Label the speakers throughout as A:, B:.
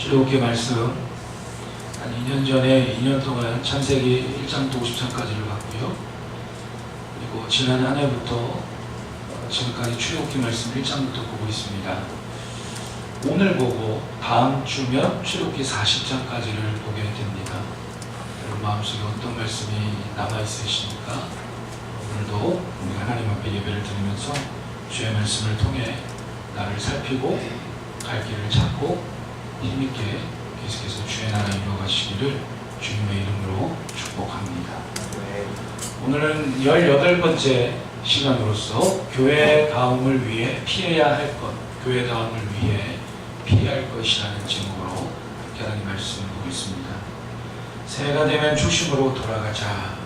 A: 출애굽기 말씀 한 2년 전에 2년 동안 창세기 1장부터 50장까지를 봤고요. 그리고 지난 한 해부터 지금까지 출애굽기 말씀 1장부터 보고 있습니다. 오늘 보고 다음 주면 출애굽기 40장까지를 보게 됩니다. 여러분 마음속에 어떤 말씀이 남아있으십니까? 오늘도 우리 하나님 앞에 예배를 드리면서 주의 말씀을 통해 나를 살피고 갈 길을 찾고 힘있게 계속해서 주의 나라 이루어가시기를 주님의 이름으로 축복합니다. 오늘은 18번째 시간으로서 교회다움을 위해 피해야 할 것, 교회다움을 위해 피할 것이라는 제목으로 하나님 말씀을 보고 있습니다. 새해가 되면 초심으로 돌아가자.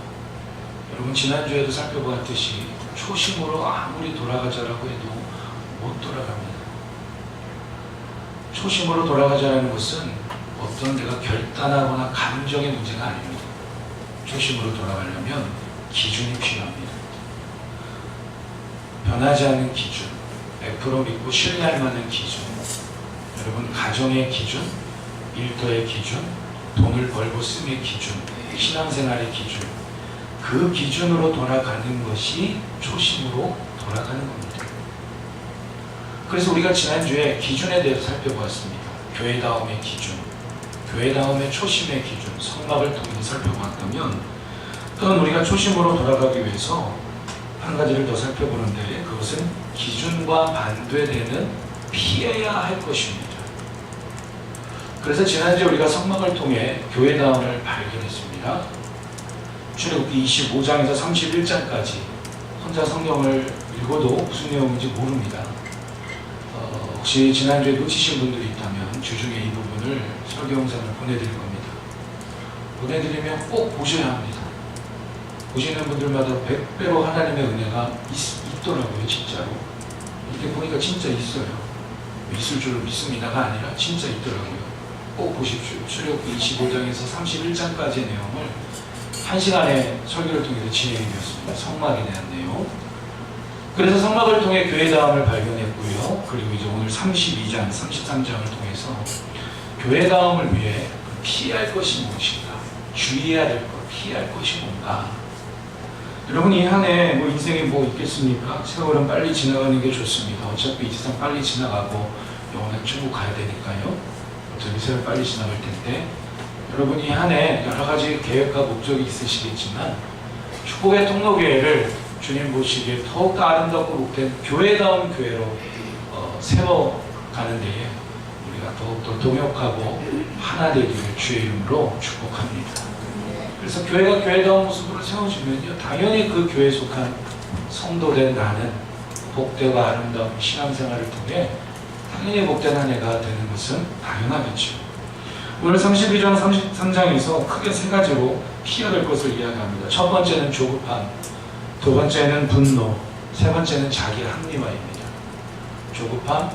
A: 여러분 지난주에도 살펴보았듯이 초심으로 아무리 돌아가자라고 해도 못 돌아갑니다. 초심으로 돌아가자는 것은 어떤 내가 결단하거나 감정의 문제가 아닙니다. 초심으로 돌아가려면 기준이 필요합니다. 변하지 않는 기준, 100% 믿고 신뢰할 만한 기준, 여러분 가정의 기준, 일터의 기준, 돈을 벌고 쓰는 기준, 신앙생활의 기준, 그 기준으로 돌아가는 것이 초심으로 돌아가는 겁니다. 그래서 우리가 지난주에 기준에 대해서 살펴보았습니다. 교회다움의 기준, 교회다움의 초심의 기준, 성막을 통해서 살펴보았다면 또는 우리가 초심으로 돌아가기 위해서 한 가지를 더 살펴보는데 그것은 기준과 반대되는 피해야 할 것입니다. 그래서 지난주에 우리가 성막을 통해 교회다움을 발견했습니다. 출애굽기 25장에서 31장까지 혼자 성경을 읽어도 무슨 내용인지 모릅니다. 혹시 지난주에 놓치신 분들이 있다면 주중에 이 부분을 설교 영상을 보내드릴 겁니다. 보내드리면 꼭 보셔야 합니다. 보시는 분들마다 100배로 하나님의 은혜가 있더라고요. 진짜로 이렇게 보니까 진짜 있어요. 있을 줄로 믿습니다가 아니라 진짜 있더라고요. 꼭 보십시오. 출애굽기 25장에서 31장까지의 내용을 1시간의 설교를 통해서 진행이 되었습니다. 성막에 대한 내용. 그래서 성막을 통해 교회다움을 발견했고요. 그리고 이제 오늘 32장, 33장을 통해서 교회다움을 위해 피할 것이 무엇인가, 주의해야 될 것, 피할 것이 뭔가. 여러분 이 한 해 뭐 인생에 뭐 있겠습니까? 세월은 빨리 지나가는 게 좋습니다. 어차피 이 세상 빨리 지나가고 영원한 천국 가야 되니까요. 어차피 세월 빨리 지나갈 텐데 여러분 이 한 해 여러 가지 계획과 목적이 있으시겠지만 축복의 통로교회를 주님 보시기에 더욱더 아름답고 복된 교회다운 교회로 세워가는 데에 우리가 더욱더 동역하고 하나 되기를 주의 이름으로 축복합니다. 그래서 교회가 교회다운 모습으로 세워지면요 당연히 그 교회에 속한 성도된 나는 복되고 아름다운 신앙생활을 통해 당연히 복된 한 해가 되는 것은 당연하겠죠. 오늘 32장 33장에서 크게 세 가지로 피해야 될 것을 이야기합니다. 첫 번째는 조급함, 두 번째는 분노, 세 번째는 자기 합리화입니다. 조급함,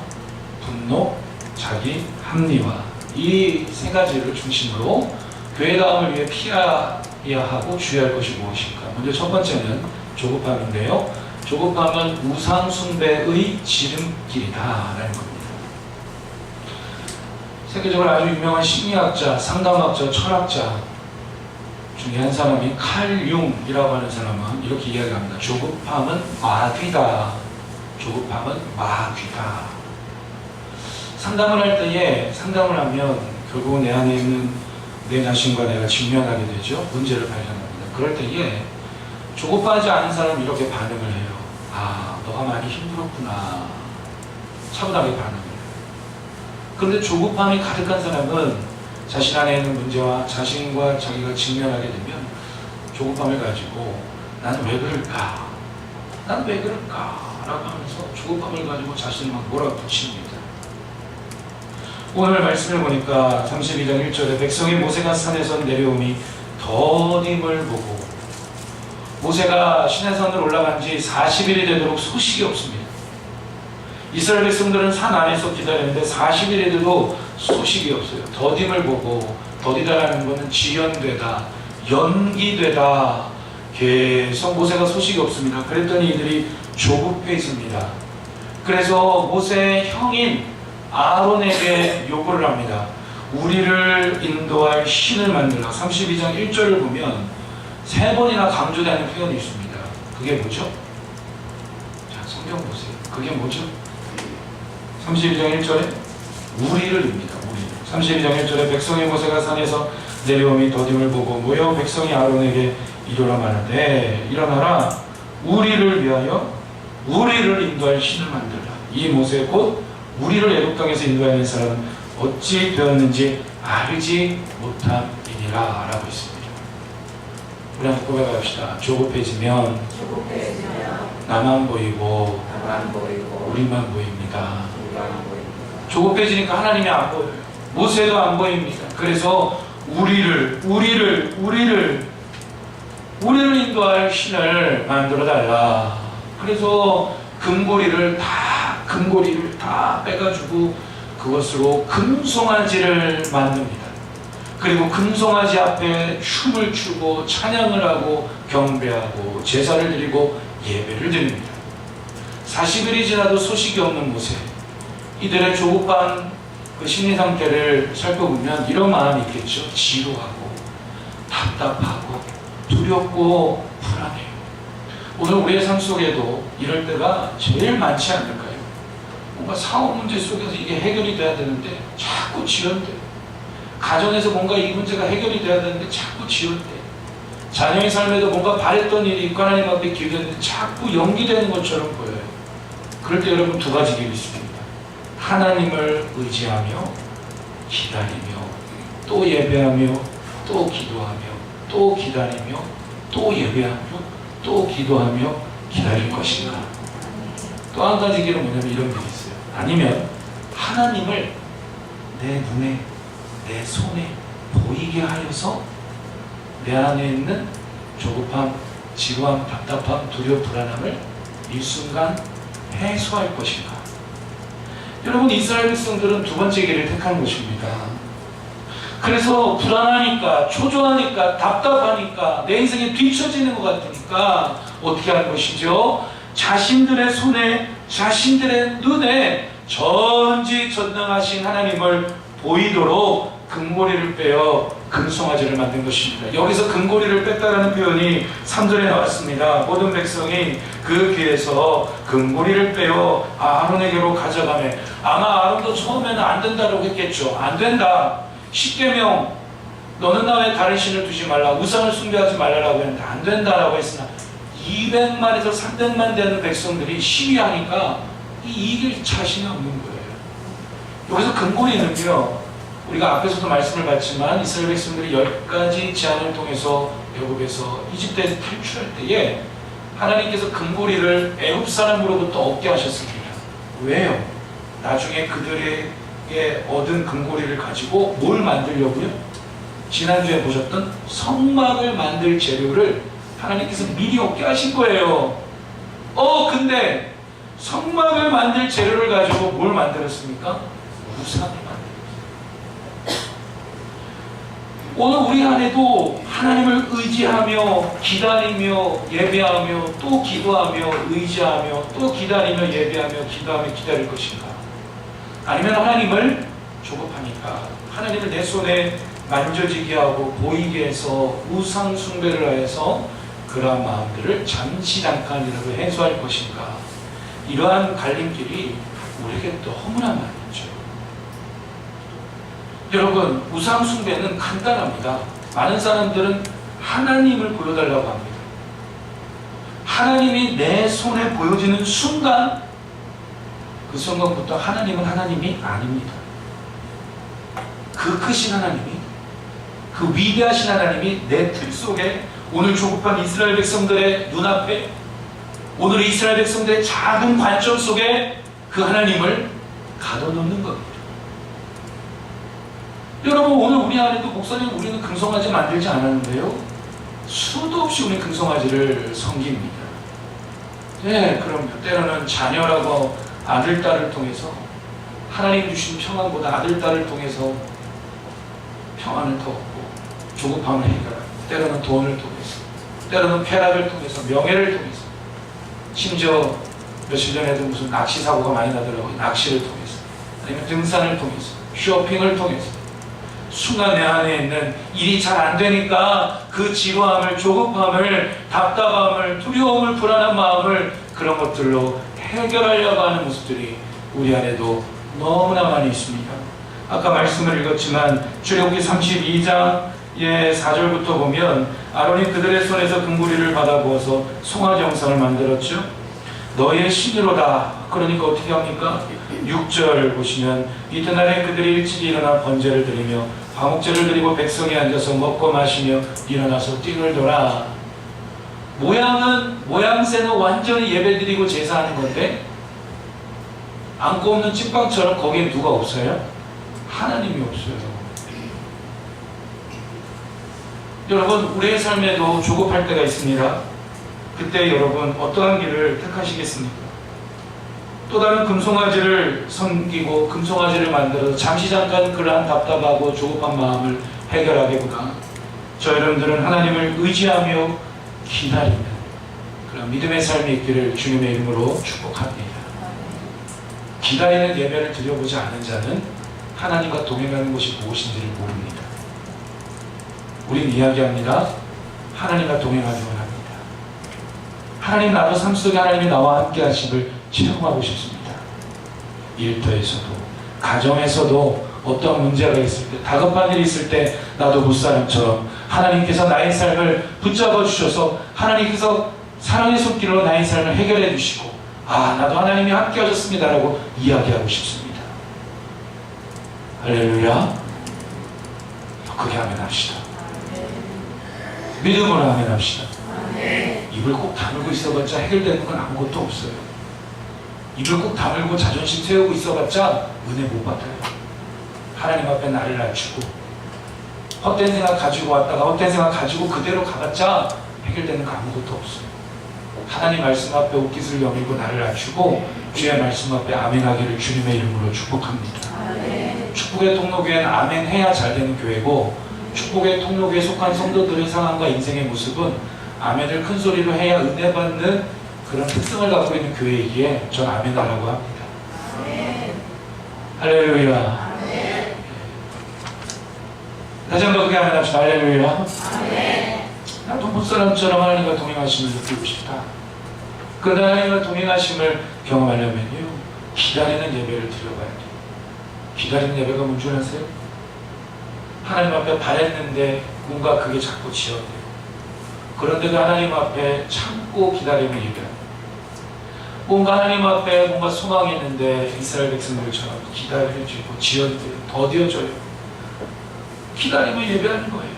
A: 분노, 자기 합리화. 이 세 가지를 중심으로 교회다움을 위해 피해야 하고 주의할 것이 무엇일까? 먼저 첫 번째는 조급함인데요. 조급함은 우상 숭배의 지름길이다 라는 겁니다. 세계적으로 아주 유명한 심리학자, 상담학자, 철학자 중에 한 사람이 칼 융이라고 하는 사람은 이렇게 이야기합니다. 조급함은 마귀다. 조급함은 마귀다. 상담을 할 때에 상담을 하면 결국 내 안에 있는 내 자신과 내가 직면하게 되죠. 문제를 발견합니다. 그럴 때에 조급하지 않은 사람은 이렇게 반응을 해요. 아, 너가 많이 힘들었구나. 차분하게 반응을 해요. 그런데 조급함이 가득한 사람은 자신 안에 있는 문제와 자신과 자기가 직면하게 되면 조급함을 가지고 나는 왜 그럴까? 난 왜 그럴까? 라고 하면서 조급함을 가지고 자신을 막 몰아붙입니다. 오늘 말씀을 보니까 32장 1절에 백성이 모세가 산에서 내려오니 더딤을 보고 모세가 시내산으로 올라간 지 40일이 되도록 소식이 없습니다. 이스라엘 백성들은 산 안에서 기다리는데 40일이 돼도 소식이 없어요. 더딤을 보고, 더디다라는 것은 지연되다, 연기되다. 계속 모세가 소식이 없습니다. 그랬더니 이들이 조급해집니다. 그래서 모세의 형인 아론에게 요구를 합니다. 우리를 인도할 신을 만들라. 32장 1절을 보면 3번이나 강조되는 표현이 있습니다. 그게 뭐죠? 자, 성경 보세요. 그게 뭐죠? 32장 1절에 우리를입니다. 우리를. 32장 1절에 백성이 모세가 산에서 내려오니 더딤을 보고 모여 백성이 아론에게 이르라 말하되 일어나라 우리를 위하여 우리를 인도할 신을 만들라. 이 모세 곧 우리를 애굽 땅에서 인도하는 사람은 어찌 되었는지 알지 못함이니라 라고 있습니다. 우리 한번 고백합시다. 조급해지면 나만 보이고 우리만 보입니다. 조급해지니까 하나님이 안 보여요. 모세도 안 보입니다. 그래서 우리를 인도할 신을 만들어 달라. 그래서 금고리를 다 빼가지고 그것으로 금송아지를 만듭니다. 그리고 금송아지 앞에 춤을 추고 찬양을 하고 경배하고 제사를 드리고 예배를 드립니다. 40일이 지나도 소식이 없는 모세, 이들의 조급한 그 심리 상태를 살펴보면 이런 마음이 있겠죠. 지루하고 답답하고 두렵고 불안해요. 오늘 우리의 삶 속에도 이럴 때가 제일 많지 않을까요? 뭔가 사업 문제 속에서 이게 해결이 돼야 되는데 자꾸 지연돼요. 가정에서 뭔가 이 문제가 해결이 돼야 되는데 자꾸 지연돼요. 자녀의 삶에도 뭔가 바랬던 일이 있고 하나님 앞에 기도했는데 자꾸 연기되는 것처럼 보여요. 그럴 때 여러분 두 가지 길이 있습니다. 하나님을 의지하며 기다리며 또 예배하며 또 기도하며 또 기다리며 또 예배하며 또 기도하며 기다릴 것인가. 또 한 가지 길은 뭐냐면 이런 길이 있어요. 아니면 하나님을 내 눈에 내 손에 보이게 하여서 내 안에 있는 조급함, 지루함, 답답함, 두려움, 불안함을 일순간 해소할 것인가. 여러분, 이스라엘 백성들은 두 번째 길을 택한 것입니다. 그래서 불안하니까, 초조하니까, 답답하니까, 내 인생이 뒤처지는 것 같으니까 어떻게 하는 것이죠? 자신들의 손에, 자신들의 눈에 전지전능하신 하나님을 보이도록 금고리를 빼어 금송아지를 만든 것입니다. 여기서 금고리를 뺐다라는 표현이 3절에 나왔습니다. 모든 백성이 그 귀에서 금고리를 빼어 아론에게로 가져가매. 아마 아론도 처음에는 안 된다고 했겠죠. 안 된다. 10계명 너는 나 외에 다른 신을 두지 말라, 우상을 숭배하지 말라라고 했는데 안 된다라고 했으나 200만에서 300만 되는 백성들이 시위하니까 이길 자신이 없는 거예요. 여기서 금고리는요, 우리가 앞에서도 말씀을 받지만 이스라엘 백성들이 10가지 제안을 통해서 애굽에서 이집트에서 탈출할 때에 하나님께서 금고리를 애굽 사람으로부터 얻게 하셨습니다. 왜요? 나중에 그들에게 얻은 금고리를 가지고 뭘 만들려고요? 지난주에 보셨던 성막을 만들 재료를 하나님께서 미리 얻게 하신 거예요. 근데 성막을 만들 재료를 가지고 뭘 만들었습니까? 우상을 만들었어요. 오늘 우리 안에도 하나님을 의지하며 기다리며 예배하며 또 기도하며 의지하며 또 기다리며 예배하며 기도하며 기다릴 것인가? 아니면 하나님을 조급하니까 하나님을 내 손에 만져지게 하고 보이게 해서 우상 숭배를 해서 그러한 마음들을 잠시 잠깐이라도 해소할 것인가? 이러한 갈림길이 우리에게 너무나 많죠. 여러분, 우상 숭배는 간단합니다. 많은 사람들은 하나님을 보여달라고 합니다. 하나님이 내 손에 보여지는 순간, 그 순간부터 하나님은 하나님이 아닙니다. 그 크신 하나님이, 그 위대하신 하나님이 내 틀 속에 오늘 조급한 이스라엘 백성들의 눈앞에, 오늘 이스라엘 백성들의 작은 관점 속에 그 하나님을 가둬놓는 겁니다. 여러분, 오늘 우리 안에도 목사님, 우리는 금송아지 만들지 않았는데요, 수도 없이 우리 금송아지를 섬깁니다. 네, 그럼 때로는 자녀라고 아들, 딸을 통해서 하나님 주신 평안보다 아들, 딸을 통해서 평안을 더 얻고 조급함을 해결하고, 때로는 돈을 통해서, 때로는 쾌락을 통해서, 명예를 통해서, 심지어 며칠 전에도 무슨 낚시 사고가 많이 나더라고요. 낚시를 통해서, 아니면 등산을 통해서, 쇼핑을 통해서, 순간 내 안에 있는 일이 잘 안 되니까 그 지루함을, 조급함을, 답답함을, 두려움을, 불안한 마음을 그런 것들로 해결하려고 하는 모습들이 우리 안에도 너무나 많이 있습니다. 아까 말씀을 읽었지만 출애굽기 32장의 4절부터 보면 아론이 그들의 손에서 금고리를 받아 부어서 송아지 형상을 만들었죠. 너의 신이로다. 그러니까 어떻게 합니까? 6절 보시면 이튿날에 그들이 일찍이 일어나 번제를 드리며 화목제를 드리고 백성이 앉아서 먹고 마시며 일어나서 띠를 돌아. 모양새는 완전히 예배드리고 제사하는 건데 안고 없는 찐빵처럼 거기에 누가 없어요? 하나님이 없어요. 여러분, 우리의 삶에도 조급할 때가 있습니다. 그때 여러분 어떠한 길을 택하시겠습니까? 또 다른 금송아지를 섬기고 금송아지를 만들어서 잠시 잠깐 그러한 답답하고 조급한 마음을 해결하기보다 저 여러분들은 하나님을 의지하며 기다리는 그런 믿음의 삶이 있기를 주님의 이름으로 축복합니다. 기다리는 예배를 드려보지 않은 자는 하나님과 동행하는 곳이 무엇인지를 모릅니다. 우린 이야기합니다. 하나님과 동행하기만 합니다. 하나님, 나도 삶 속에 하나님이 나와 함께 하심을 체험하고 싶습니다. 일터에서도 가정에서도 어떤 문제가 있을 때, 다급한 일이 있을 때 나도 무사람처럼 하나님께서 나의 삶을 붙잡아 주셔서 하나님께서 사랑의 손길로 나의 삶을 해결해 주시고 나도 하나님이 함께 하셨습니다라고 이야기하고 싶습니다. 할렐루야. 크게 아멘합시다. 믿음으로 아멘합시다. 입을 꼭 다물고 있어봤자 해결되는 건 아무것도 없어요. 입을 꼭 다물고 자존심 세우고 있어봤자 은혜 못 받아요. 하나님 앞에 나를 낮추고 헛된 생각 가지고 왔다가 헛된 생각 가지고 그대로 가봤자 해결되는 거 아무것도 없어요. 하나님 말씀 앞에 옷깃을 여미고 나를 낮추고 주의 말씀 앞에 아멘하기를 주님의 이름으로 축복합니다. 축복의 통로교회는 아멘해야 잘 되는 교회고 축복의 통로교회에 속한 성도들의 상황과 인생의 모습은 아멘을 큰 소리로 해야 은혜 받는 그런 특성을 갖고 있는 교회이기에 전 아멘하라고 합니다. 할렐루야. 다시 한번 크게 아멘합시다. 할렐루야. 나도 못사람처럼 하나님과 동행하심을 느끼고 싶다. 그 하나님과 동행하심을 경험하려면요, 기다리는 예배를 드려봐야 돼요. 기다리는 예배가 뭔 줄 아세요? 하나님 앞에 바랬는데 뭔가 그게 자꾸 지연돼요. 그런데도 하나님 앞에 참고 기다리는 예배합니다. 뭔가 하나님 앞에 뭔가 소망이 있는데 이스라엘 백성들처럼 기다려지고 지연돼요. 더뎌져요. 기다리며 예배하는 거예요.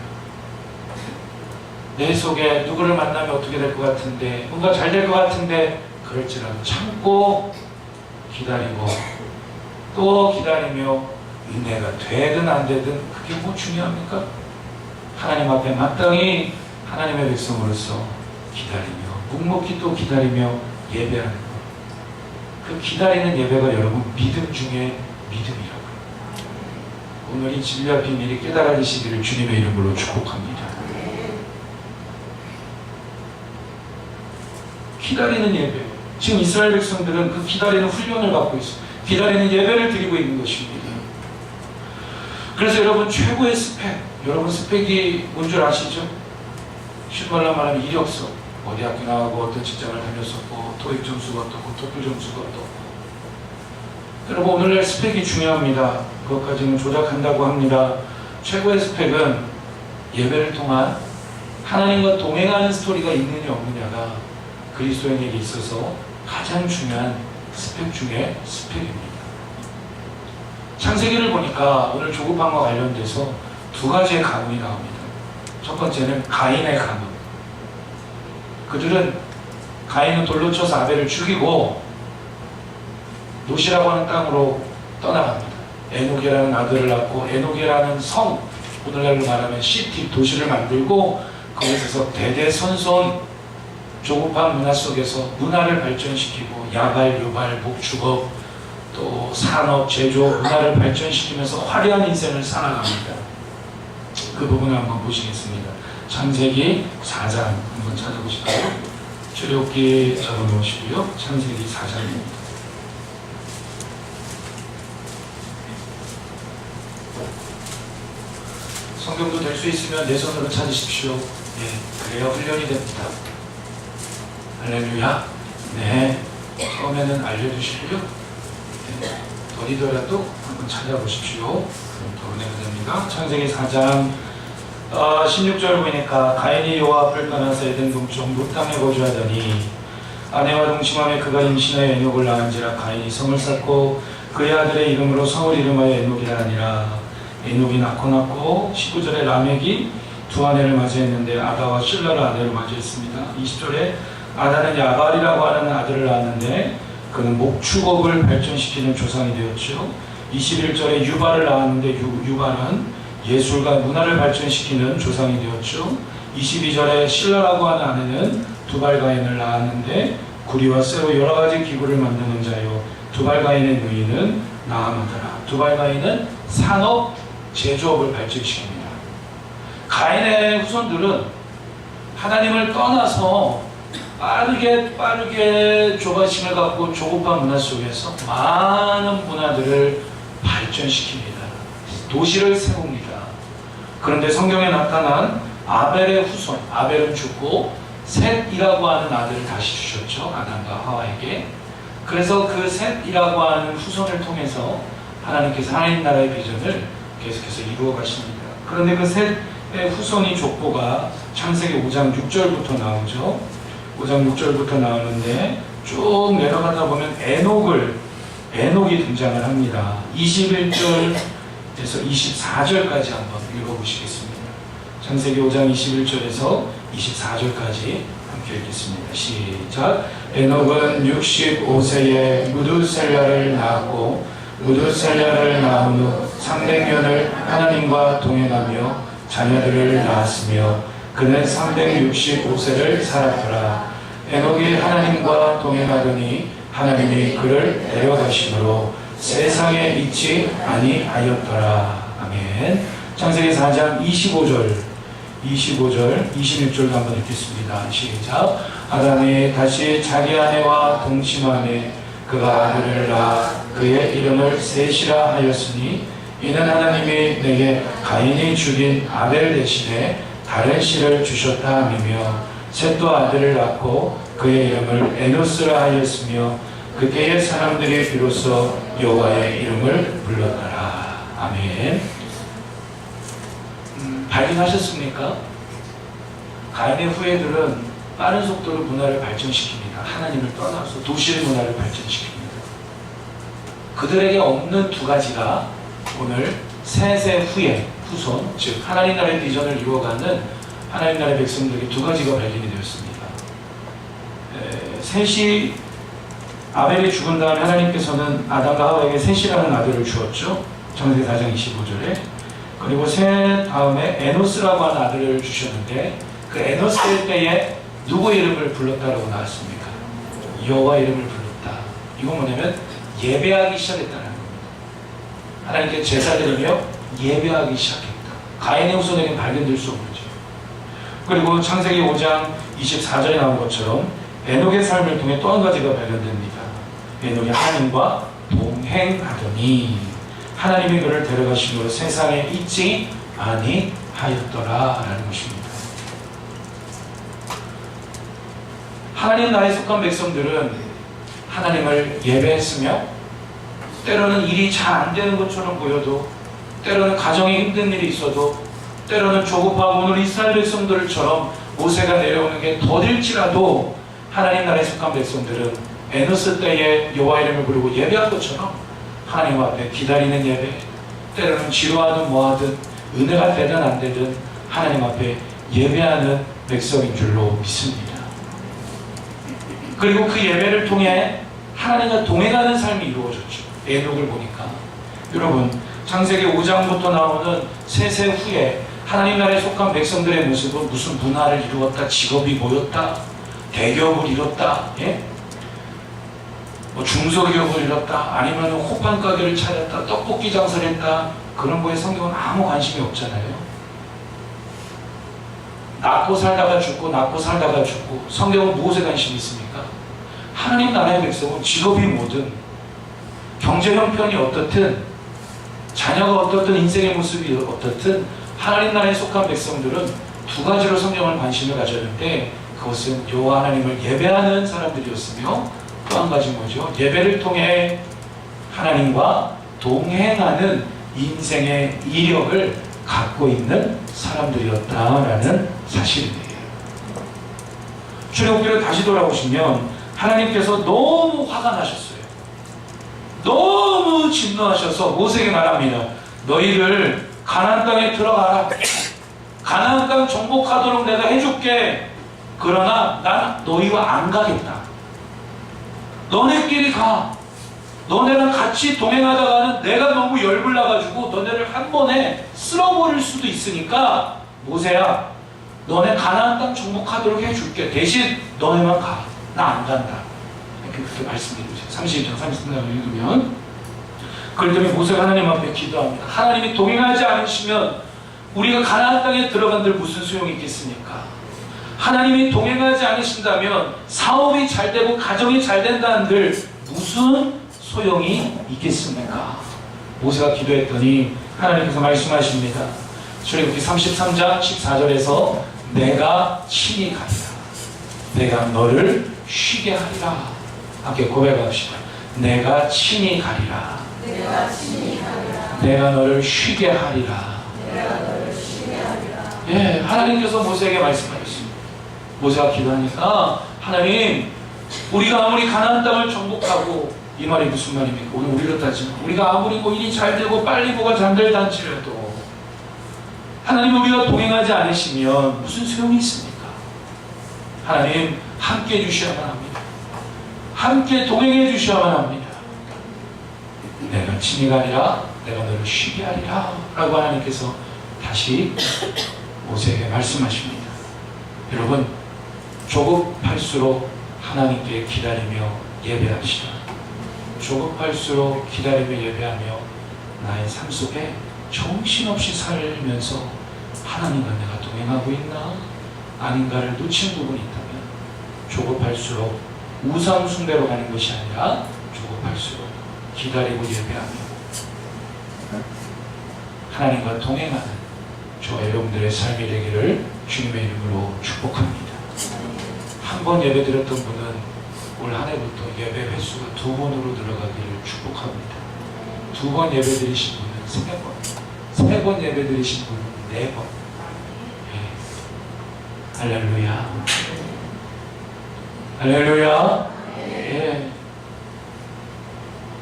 A: 내 속에 누구를 만나면 어떻게 될 것 같은데, 뭔가 잘 될 것 같은데, 그럴지라도 참고 기다리고 또 기다리며 은혜가 되든 안 되든 그게 뭐 중요합니까? 하나님 앞에 마땅히 하나님의 백성으로서 기다리며 묵묵히 또 기다리며 예배하는 것. 그 기다리는 예배가 여러분 믿음 중에 믿음이라고요. 오늘 이 진리와 비밀이 깨달아지시기를 주님의 이름으로 축복합니다. 기다리는 예배. 지금 이스라엘 백성들은 그 기다리는 훈련을 받고 있습니다. 기다리는 예배를 드리고 있는 것입니다. 그래서 여러분 최고의 스펙, 여러분 스펙이 뭔 줄 아시죠? 쉽게 말하면 이력서, 어디 학교 나가고 어떤 직장을 다녔었고 토익 점수가 어떻고 토플 점수가 어떻고. 여러분 오늘날 스펙이 중요합니다. 그것까지는 조작한다고 합니다. 최고의 스펙은 예배를 통한 하나님과 동행하는 스토리가 있느냐 없느냐가 그리스도인에게 있어서 가장 중요한 스펙 중에 스펙입니다. 창세기를 보니까 오늘 조급함과 관련돼서 두 가지의 가문이 나옵니다. 첫 번째는 가인의 가문. 그들은 가인은 돌로 쳐서 아벨을 죽이고 노시라고 하는 땅으로 떠나갑니다. 에녹이라는 아들을 낳고 에녹이라는 성, 오늘날로 말하면 시티, 도시를 만들고 거기서 대대손손 조급한 문화 속에서 문화를 발전시키고 야발, 유발, 목축업, 또 산업, 제조, 문화를 발전시키면서 화려한 인생을 살아갑니다. 그 부분을 한번 보시겠습니다. 창세기 4장 한번 찾아보실까요? 출애굽기 적어놓으시고요. 창세기 4장입니다. 성경도 될 수 있으면 내 손으로 찾으십시오. 예, 그래야 훈련이 됩니다. 할렐루야. 네, 처음에는 알려주시고요. 네, 더디더라도 한번 찾아보십시오. 그럼 더 은혜가 됩니다. 창세기 4장 16절 보니까 가인이 여호와 앞을 떠나서 에덴 동쪽 룻 땅에 거주하더니 아내와 동침함에 그가 임신하여 에녹을 낳은지라. 가인이 성을 쌓고 그의 아들의 이름으로 성을 이름하여 에녹이라 하니라. 에녹이 낳고 19절에 라멕이 두 아내를 맞이했는데 아다와 실라를 아내로 맞이했습니다. 20절에 아다는 야발이라고 하는 아들을 낳았는데 그는 목축업을 발전시키는 조상이 되었죠. 21절에 유발을 낳았는데 유발은 예술과 문화를 발전시키는 조상이 되었죠. 22절에 실라라고 하는 아내는 두발가인을 낳았는데 구리와 쇠로 여러 가지 기구를 만드는 자요. 두발가인의 누이는 나아마더라. 두발가인은 산업, 제조업을 발전시킵니다. 가인의 후손들은 하나님을 떠나서 빠르게 조바심을 갖고 조급한 문화 속에서 많은 문화들을 발전시킵니다. 도시를 세웁니다. 그런데 성경에 나타난 아벨의 후손, 아벨은 죽고 셋이라고 하는 아들을 다시 주셨죠. 아담과 하와에게. 그래서 그 셋이라고 하는 후손을 통해서 하나님께서 하나님 나라의 비전을 계속해서 이루어 가십니다. 그런데 그 셋의 후손이 족보가 창세기 5장 6절부터 나오죠. 5장 6절부터 나오는데 쭉 내려가다 보면 에녹이 등장을 합니다. 21절에서 24절까지 한번 읽어보시겠습니다. 창세기 5장 21절에서 24절까지 함께 읽겠습니다. 시작. 에녹은 65세에 무두셀라를 낳았고 무두셀라를 낳은 후 300년을 하나님과 동행하며 자녀들을 낳았으며 그는 365세를 살았더라. 에녹이 하나님과 동행하더니 하나님이 그를 데려가심으로 세상에 있지 아니하였더라. 아멘. 창세기 4장 25절, 26절도 한번 읽겠습니다. 시작. 아담이 다시 자기 아내와 동침함에 그가 아들을 낳아 그의 이름을 셋이라 하였으니 이는 하나님이 내게 가인이 죽인 아벨 대신에 다른 씨를 주셨다 함이며 셋도 아들을 낳고 그의 이름을 에노스라 하였으며 그때의 사람들이 비로소 여호와의 이름을 불렀더라. 아멘. 발견하셨습니까? 가인의 후예들은 빠른 속도로 문화를 발전시킵니다. 하나님을 떠나서 도시의 문화를 발전시킵니다. 그들에게 없는 두 가지가 오늘 셋의 후손, 즉 하나님 나라의 비전을 이루어가는 하나님 나라의 백성들에게 두 가지가 발견이 되었습니다. 셋이 아벨이 죽은 다음에 하나님께서는 아담과 하와에게 셋이라는 아들을 주었죠. 창세기 4장 25절에. 그리고 셋 다음에 에노스라고 하는 아들을 주셨는데 그 에노스일 때에 누구 이름을 불렀다라고 나왔습니까? 여호와 이름을 불렀다. 이건 뭐냐면 예배하기 시작했다는 겁니다. 하나님께 제사 드리며 예배하기 시작했다. 가인의 후손에게는 발견될 수 없죠. 그리고 창세기 5장 24절에 나온 것처럼 에녹의 삶을 통해 또 한 가지가 발견됩니다. 에녹이 하나님과 동행하더니 하나님이 그를 데려가심으로 세상에 있지 아니하였더라 라는 것입니다. 하나님 나라에 속한 백성들은 하나님을 예배했으며 때로는 일이 잘 안 되는 것처럼 보여도 때로는 가정에 힘든 일이 있어도 때로는 조급하고 오늘 이스라엘 백성들처럼 모세가 내려오는 게 더딜지라도 하나님 나라에 속한 백성들은 에노스 때에 여호와 이름을 부르고 예배한 것처럼 하나님 앞에 기다리는 예배, 때로는 지루하든 뭐하든 은혜가 되든 안 되든 하나님 앞에 예배하는 백성인 줄로 믿습니다. 그리고 그 예배를 통해 하나님과 동행하는 삶이 이루어졌죠. 에녹을 보니까 여러분 창세기 5장부터 나오는 셋의 후에 하나님 나라에 속한 백성들의 모습은 무슨 문화를 이루었다, 직업이 모였다, 대기업을 이뤘다, 예? 뭐 중소기업을 이뤘다, 아니면 호빵 가게를 차렸다, 떡볶이 장사를 했다, 그런 거에 성경은 아무 관심이 없잖아요. 낳고 살다가 죽고 낳고 살다가 죽고 성경은 무엇에 관심이 있습니까? 하나님 나라의 백성은 직업이 뭐든 경제 형편이 어떻든 자녀가 어떻든 인생의 모습이 어떻든 하나님 나라에 속한 백성들은 두 가지로 성경을 관심을 가졌는데, 그것은 여호와 하나님을 예배하는 사람들이었으며, 또 한 가지 뭐죠? 예배를 통해 하나님과 동행하는 인생의 이력을 갖고 있는 사람들이었다라는 사실이에요. 출애굽기를 다시 돌아오시면 하나님께서 너무 화가 나셨어요. 너무 진노하셔서 모세에게 말합니다. 너희를 가나안 땅에 들어가라. 가나안 땅 정복하도록 내가 해줄게. 그러나 난 너희와 안 가겠다. 너네끼리 가. 너네랑 같이 동행하다가는 내가 너무 열불나가지고 너네를 한 번에 쓸어버릴 수도 있으니까 모세야, 너네 가나안 땅 정복하도록 해줄게. 대신 너네만 가. 나 안 간다. 이렇게 그렇게 말씀해 주세요. 32장 33장을 읽으면, 그랬더니 모세가 하나님 앞에 기도합니다. 하나님이 동행하지 않으시면 우리가 가나안 땅에 들어간들 무슨 소용이 있겠습니까? 하나님이 동행하지 않으신다면 사업이 잘 되고 가정이 잘 된다는들 무슨 소용이 있겠습니까? 모세가 기도했더니 하나님께서 말씀하십니다. 출애굽기 33장 14절에서 내가 친히 가리라. 내가 너를 쉬게 하리라. 함께 고백합시다. 내가 친히 가리라.
B: 내가 친히 가리라.
A: 내가 너를 쉬게 하리라.
B: 내가 너를 쉬게 하리라.
A: 예, 하나님께서 모세에게 말씀하셨습니다. 모세가 기도하니까, 하나님, 우리가 아무리 가나안 땅을 정복하고, 이 말이 무슨 말입니까? 오늘 우리로 따지면 우리가 아무리 뭐 일이 잘 되고 빨리 뭐가 잠들다 할지라도 하나님 우리가 동행하지 않으시면 무슨 소용이 있습니까? 하나님 함께 해주셔야만 합니다. 함께 동행해 주셔야만 합니다. 내가 친히 가리라. 내가 너를 쉬게 하리라. 라고 하나님께서 다시 모세에게 말씀하십니다. 여러분, 조급할수록 하나님께 기다리며 예배합시다. 조급할수록 기다리며 예배하며 나의 삶 속에 정신없이 살면서 하나님과 내가 동행하고 있나 아닌가를 놓친 부분이 있다면, 조급할수록 우상 숭배로 가는 것이 아니라 조급할수록 기다리고 예배하며 하나님과 동행하는 저 여러분들의 삶이 되기를 주님의 이름으로 축복합니다. 한 번 예배 드렸던 분은 올 한 해부터 예배 횟수가 2번으로 들어가기를 축복합니다. 2번 예배 드리신 분은 3번, 3번 예배 드리신 분은 4번. 예. 할렐루야. 할렐루야. 예.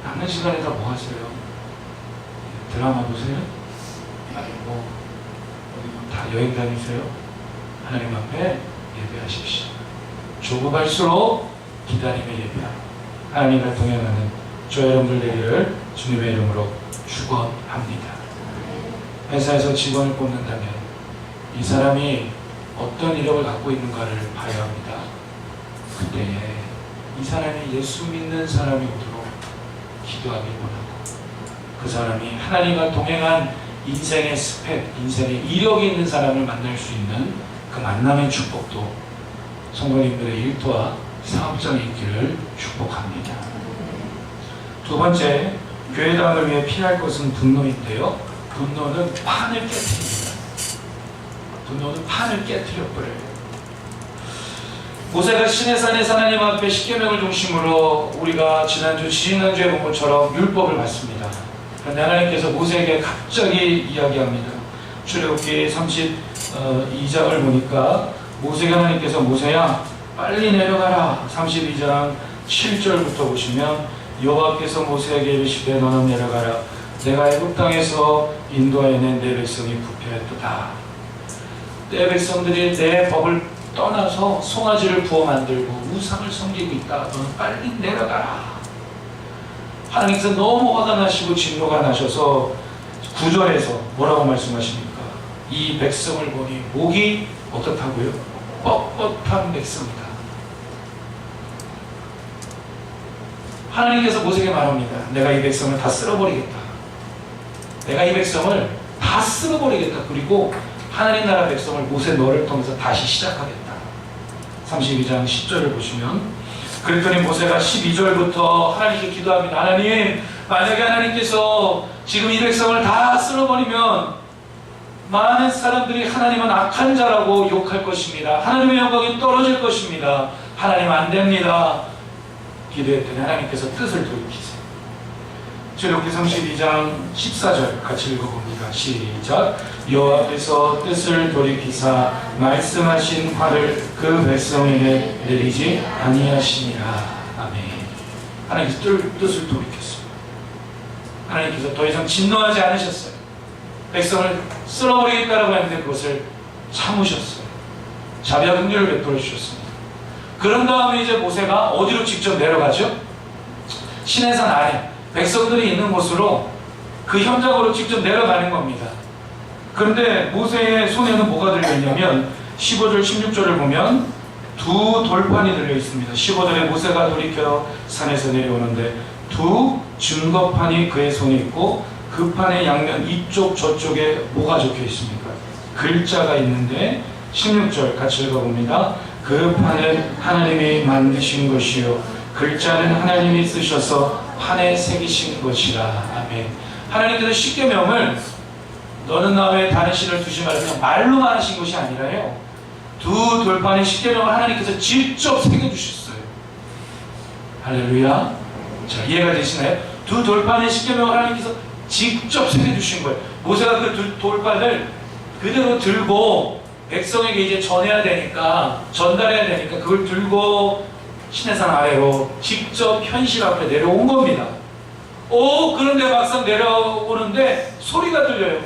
A: 남는 시간에 다 뭐 하세요? 드라마 보세요? 아니 뭐 어디 다 여행 다니세요? 하나님 앞에 예배하십시오. 조급할수록 기다림의 예배하고 하나님과 동행하는 저 여러분들 되기를 주님의 이름으로 축원합니다. 회사에서 직원을 뽑는다면 이 사람이 어떤 이력을 갖고 있는가를 봐야 합니다. 그때에 이 사람이 예수 믿는 사람이 오도록 기도하길 원하고, 그 사람이 하나님과 동행한 인생의 스펙, 인생의 이력이 있는 사람을 만날 수 있는 그 만남의 축복도 성도님들의 일터와 사업장에 있기를 축복합니다. 두 번째, 교회당을 위해 피할 것은 분노인데요. 분노는 판을 깨트립니다. 분노는 판을 깨트려버려요. 모세가 시내산에서 하나님 앞에 십계명을 중심으로 우리가 지난주에 본 것처럼 율법을 받습니다. 그런데 하나님께서 모세에게 갑자기 이야기합니다. 출애굽기 32장을 보니까 모세가 하나님께서 모세야 빨리 내려가라. 32장 7절부터 보시면 여호와께서 모세에게 이르시되 너는 내려가라. 내가 애굽 땅에서 인도하여낸 내 백성이 부패했도다. 내 백성들이 내 법을 떠나서 송아지를 부어 만들고 우상을 섬기고 있다. 너는 빨리 내려가라. 하나님께서 너무 화가 나시고 진노가 나셔서 9절에서 뭐라고 말씀하십니까? 이 백성을 보니 목이 어떻다고요? 뻣뻣한 백성이다. 하나님께서 모세에게 말합니다. 내가 이 백성을 다 쓸어버리겠다. 내가 이 백성을 다 쓸어버리겠다. 그리고 하나님 나라 백성을 모세 너를 통해서 다시 시작하겠다. 32장 10절을 보시면, 그랬더니 모세가 12절부터 하나님께 기도합니다. 하나님, 만약에 하나님께서 지금 이 백성을 다 쓸어버리면 많은 사람들이 하나님은 악한 자라고 욕할 것입니다. 하나님의 영광이 떨어질 것입니다. 하나님 안 됩니다. 기도했더니 하나님께서 뜻을 돌이키세요. 출애굽기 32장 14절 같이 읽어봅니다. 시작. 여호와께서 뜻을 돌이키사 말씀하신 화를 그 백성에게 내리지 아니하시니라. 아멘. 하나님께서 뜻을 돌이켰어요. 하나님께서 더 이상 진노하지 않으셨어요. 백성을 쓸어버리겠다라고 했는데 그것을 참으셨어요. 자비와 긍휼을 베풀어 주셨습니다. 그런 다음에 이제 모세가 어디로 직접 내려가죠? 시내산 아래 백성들이 있는 곳으로 그 현장으로 직접 내려가는 겁니다. 그런데 모세의 손에는 뭐가 들려있냐면 15절 16절을 보면 두 돌판이 들려 있습니다. 15절에 모세가 돌이켜 산에서 내려오는데 두 증거판이 그의 손에 있고 그 판의 양면 이쪽 저쪽에 뭐가 적혀 있습니까? 글자가 있는데 16절 같이 읽어봅니다. 그 판은 하나님이 만드신 것이요 글자는 하나님이 쓰셔서 판에 새기신 것이라. 아멘. 하나님께서 십계명을 너는 나 외에 다른 신을 두지 말라 그냥 말로만 하신 것이 아니라요, 두 돌판의 십계명을 하나님께서 직접 새겨주셨어요. 할렐루야. 자, 이해가 되시나요? 두 돌판의 십계명을 하나님께서 직접 새겨주신 거예요. 모세가 그 두 돌판을 그대로 들고 백성에게 이제 전해야 되니까, 전달해야 되니까 그걸 들고 시내산 아래로 직접 현실 앞에 내려온 겁니다. 그런데 막상 내려오는데 소리가 들려요.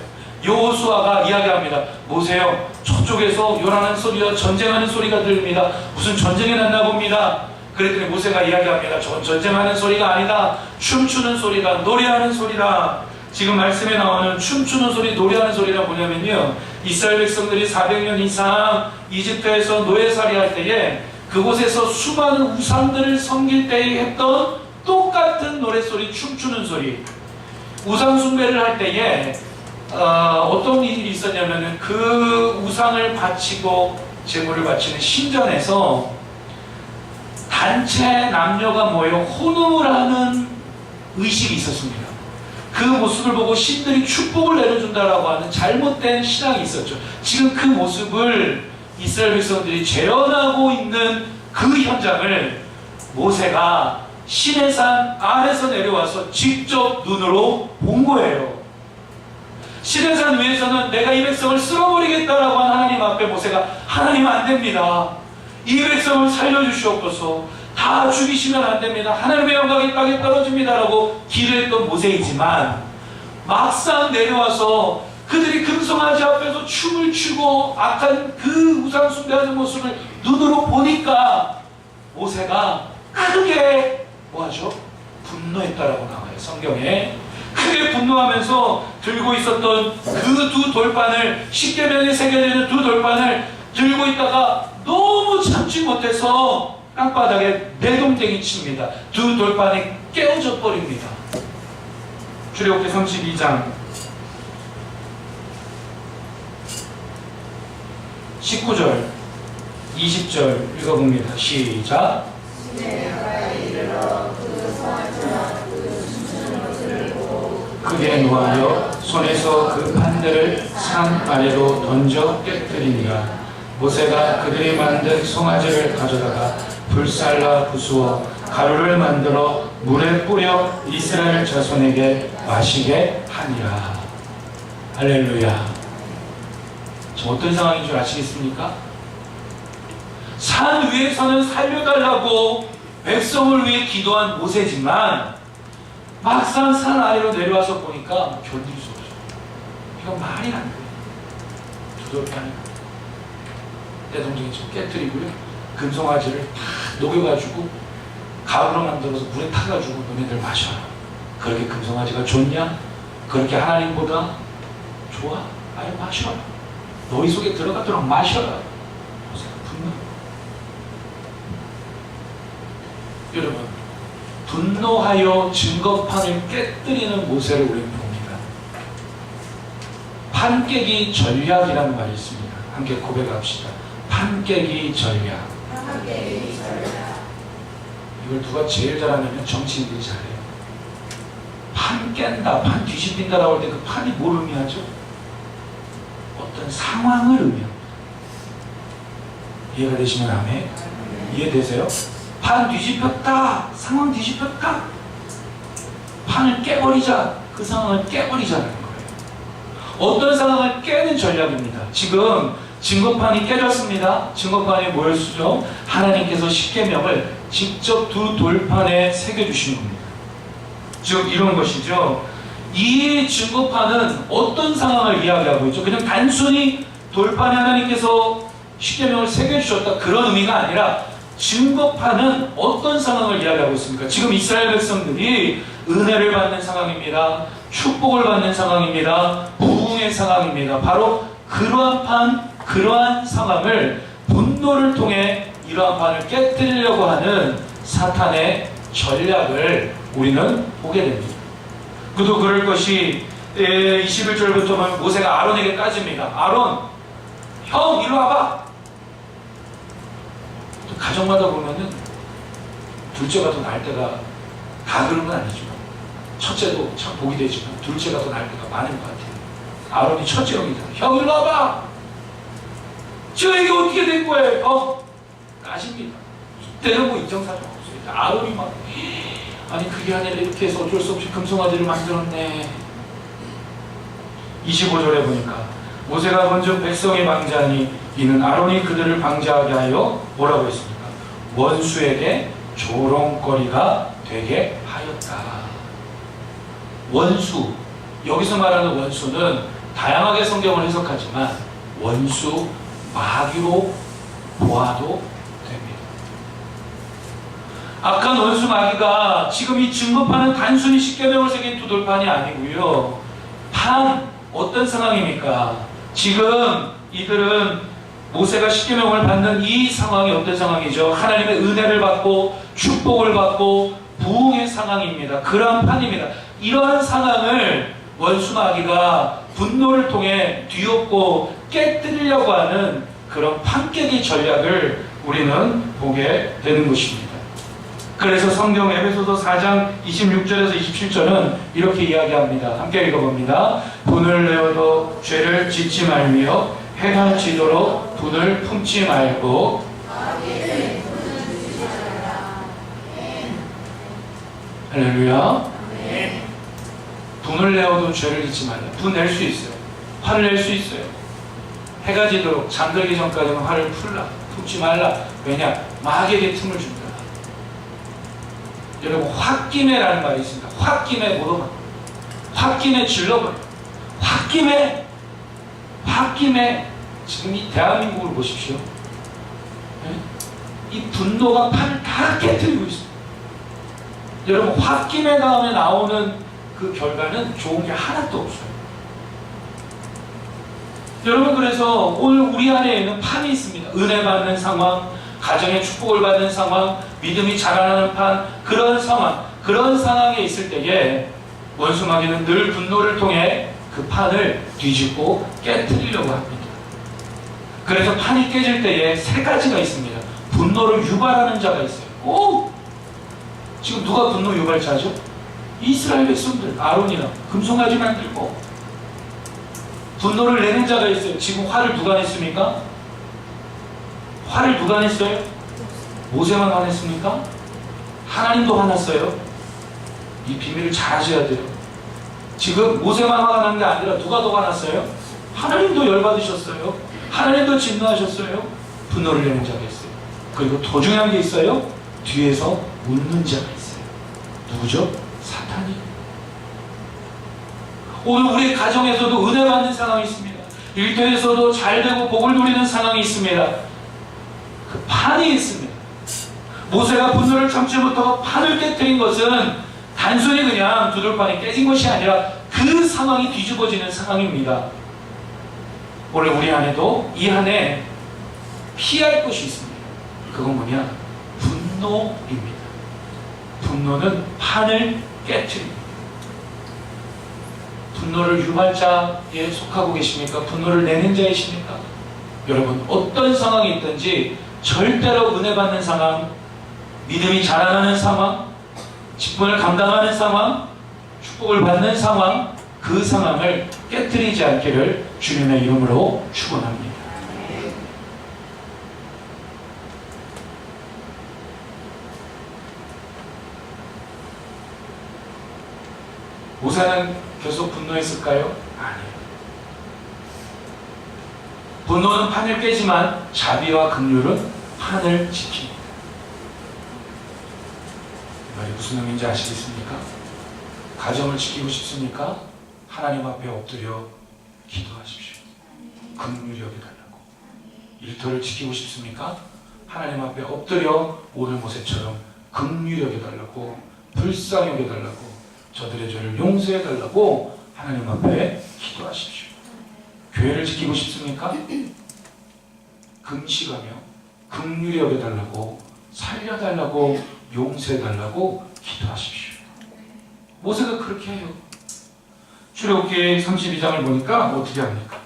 A: 여호수아가 이야기합니다. 모세요, 저쪽에서 요란한 소리와 전쟁하는 소리가 들립니다. 무슨 전쟁이 났나 봅니다. 그랬더니 모세가 이야기합니다. 저건 전쟁하는 소리가 아니다. 춤추는 소리다. 노래하는 소리다. 지금 말씀에 나오는 춤추는 소리, 노래하는 소리가 뭐냐면요, 이스라엘 백성들이 400년 이상 이집트에서 노예살이 할 때에 그곳에서 수많은 우상들을 섬길 때에 했던 똑같은 노래소리, 춤추는 소리. 우상 숭배를 할 때에 어떤 일이 있었냐면은 그 우상을 바치고 제물을 바치는 신전에서 단체 남녀가 모여 혼음을 하는 의식이 있었습니다. 그 모습을 보고 신들이 축복을 내려준다라고 하는 잘못된 신앙이 있었죠. 지금 그 모습을 이스라엘 백성들이 재현하고 있는 그 현장을 모세가 시내산 아래서 내려와서 직접 눈으로 본 거예요. 시내산 위에서는 내가 이 백성을 쓸어버리겠다라고 한 하나님 앞에 모세가 하나님 안 됩니다. 이 백성을 살려주시옵소서. 다 죽이시면 안 됩니다. 하나님의 영광이 땅에 떨어집니다라고 기도했던 모세이지만 막상 내려와서 그들이 금송아지 앞에서 춤을 추고 악한 그 우상 숭배하는 모습을 눈으로 보니까 모세가 크게 뭐하죠? 분노했다라고 나와요. 성경에 크게 분노하면서 들고 있었던 그 두 돌판을, 십계명에 새겨지는 두 돌판을 들고 있다가 너무 참지 못해서 땅바닥에 내동댕이 칩니다. 두 돌판이 깨어져 버립니다. 출애굽기 32장 19절 20절 읽어봅니다. 시작. 크게 노하여 손에서 그 판들을 산 아래로 던져 깨뜨리니라. 모세가 그들이 만든 송아지를 가져다가 불살라 부수어 가루를 만들어 물에 뿌려 이스라엘 자손에게 마시게 하니라. 할렐루야. 저 어떤 상황인 줄 아시겠습니까? 산 위에서는 살려달라고 백성을 위해 기도한 모세지만 막상 산 아래로 내려와서 보니까 견딜 수 없어요. 이건 말이 안 돼요. 두 돌판을 대동댕이 좀 깨뜨리고요, 금송아지를 다 녹여가지고 가루로 만들어서 물에 타가지고 너네들 마셔라. 그렇게 금송아지가 좋냐? 그렇게 하나님보다 좋아? 아예 마셔라. 너희 속에 들어가도록 마셔라. 모세가 분노. 여러분, 분노하여 증거판을 깨뜨리는 모세를 우리는 봅니다. 판깨기 전략이라는 말이 있습니다. 함께 고백합시다. 판깨기 전략. 이걸 누가 제일 잘하냐면 정치인들이 잘해요. 판 깬다, 판 뒤집힌다라고 할 때 그 판이 뭘 의미하죠? 어떤 상황을 의미합니다. 이해가 되시면 아멘. 이해되세요? 판 뒤집혔다. 상황 뒤집혔다. 판을 깨버리자. 그 상황을 깨버리자는 거예요. 어떤 상황을 깨는 전략입니다. 지금 증거판이 깨졌습니다. 증거판이 뭐였죠? 하나님께서 십계명을 직접 두 돌판에 새겨주신 겁니다. 즉 이런 것이죠. 이 증거판은 어떤 상황을 이야기하고 있죠? 그냥 단순히 돌판에 하나님께서 십계명을 새겨주셨다 그런 의미가 아니라 증거판은 어떤 상황을 이야기하고 있습니까? 지금 이스라엘 백성들이 은혜를 받는 상황입니다. 축복을 받는 상황입니다. 부흥의 상황입니다. 바로 그러한 판, 그러한 상황을 분노를 통해 이러한 판을 깨뜨리려고 하는 사탄의 전략을 우리는 보게 됩니다. 그도 그럴 것이 21절부터 보면 모세가 아론에게 따집니다. 아론, 형 이리 와봐. 가정마다 보면은 둘째가 더 나을 때가 다 그런 건 아니지만 첫째도 참 복이 되지만 둘째가 더 나을 때가 많은 것 같아요. 아론이 첫째 형이잖아요. 형 이리 와봐. 저 이게 어떻게 된 거예요? 따집니다. 이때는 뭐 인정사정 없어요. 아론이 막 아니 그게 아니라 이렇게 해서 어쩔 수 없이 금송아지를 만들었네. 25절에 보니까 모세가 먼저 백성의 방자하니 이는 아론이 그들을 방자하게 하여 뭐라고 했습니까? 원수에게 조롱거리가 되게 하였다. 원수, 여기서 말하는 원수는 다양하게 성경을 해석하지만 원수, 마귀로 보아도 됩니다. 악한 원수 마귀가 지금 이 증거판은 단순히 십계명을 새긴 두 돌판이 아니고요. 판 어떤 상황입니까? 지금 이들은 모세가 십계명을 받는 이 상황이 어떤 상황이죠? 하나님의 은혜를 받고 축복을 받고 부흥의 상황입니다. 그러한 판입니다. 이러한 상황을 원수 마귀가 분노를 통해 뒤엎고 깨뜨리려고 하는 그런 판깨기 전략을 우리는 보게 되는 것입니다. 그래서 성경 에베소서 4장 26절에서 27절은 이렇게 이야기합니다. 함께 읽어봅니다. 분을 내어도 죄를 짓지 말며 해가 지도록 분을 품지 말고 할렐루야. 분을 내어도 죄를 짓지 말라. 분 낼 수 있어요. 화를 낼 수 있어요. 해가 지도록 잠들기 전까지는 화를 품지 말라. 왜냐? 마귀에게 틈을 준다. 여러분 홧김에라는 말이 있습니다. 홧김에 못 오면 홧김에 질러버려. 홧김에 지금 이 대한민국을 보십시오. 이 분노가 판을 다 깨뜨리고 있습니다. 여러분 홧김에 다음에 나오는 그 결과는 좋은 게 하나도 없어요. 여러분 그래서 오늘 우리 안에 있는 판이 있습니다. 은혜 받는 상황, 가정의 축복을 받는 상황, 믿음이 자라나는 판, 그런 상황, 그런 상황에 있을 때에 원수 마귀는 늘 분노를 통해 그 판을 뒤집고 깨뜨리려고 합니다. 그래서 판이 깨질 때에 세 가지가 있습니다. 분노를 유발하는 자가 있어요. 오! 지금 누가 분노 유발자죠? 이스라엘 백성들, 아론이나 금송아지 만들고 분노를 내는 자가 있어요. 지금 화를 누가 냈습니까? 화를 누가 냈어요? 모세만 화냈습니까? 하나님도 화났어요. 이 비밀을 잘 아셔야 돼요. 지금 모세만 화가 난 게 아니라 누가 더 화났어요? 하나님도 열받으셨어요. 하나님도 진노하셨어요. 분노를 내는 자가 있어요. 그리고 더 중요한 게 있어요. 뒤에서 웃는 자가 있어요. 누구죠? 사탄이. 오늘 우리 가정에서도 은혜 받는 상황이 있습니다. 일터에서도 잘되고 복을 누리는 상황이 있습니다. 그 판이 있습니다. 모세가 분노를 참지 못하고 판을 깨뜨린 것은 단순히 그냥 두들판이 깨진 것이 아니라 그 상황이 뒤집어지는 상황입니다. 오늘 우리 안에도 이 안에 피할 것이 있습니다. 그건 뭐냐? 분노입니다. 분노는 판을 깨뜨립니다. 분노를 유발자에 속하고 계십니까? 분노를 내는 자이십니까? 여러분 어떤 상황이 있든지 절대로 은혜 받는 상황, 믿음이 자라나는 상황, 직분을 감당하는 상황, 축복을 받는 상황, 그 상황을 깨뜨리지 않기를 주님의 이름으로 축원합니다. 모세는 계속 분노했을까요? 아니에요. 분노는 판을 깨지만 자비와 긍휼은 판을 지킵니다. 이 말이 무슨 의미인지 아시겠습니까? 가정을 지키고 싶습니까? 하나님 앞에 엎드려 기도하십시오. 긍휼히 여겨달라고. 일터를 지키고 싶습니까? 하나님 앞에 엎드려 오늘 모세처럼 긍휼히 여겨달라고, 불쌍히 여겨달라고, 저들의 죄를 용서해달라고 하나님 앞에 기도하십시오. 교회를 지키고 싶습니까? 금식하며 긍휼히 여겨달라고, 살려달라고, 용서해달라고 기도하십시오. 모세가 그렇게 해요. 출애굽기 32장을 보니까 어떻게 합니까?